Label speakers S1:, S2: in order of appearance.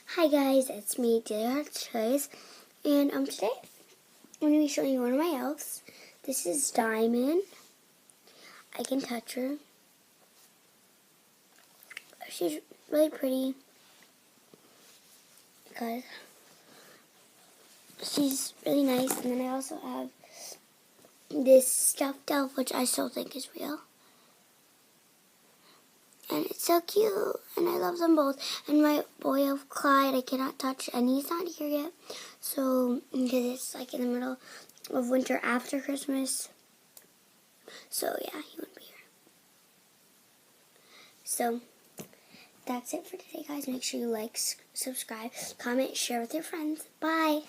S1: Hi guys, it's me, Daily Heart Choice, and today I'm going to be showing you one of my elves. This is Diamond. I can touch her. She's really pretty because she's really nice. And then I also have this stuffed elf, which I still think is real. And it's so cute, and I love them both. And my boy elf, Clyde, I cannot touch, and he's not here yet. So, because it's like in the middle of winter after Christmas. So, yeah, he wouldn't be here. So, that's it for today, guys. Make sure you like, subscribe, comment, share with your friends. Bye!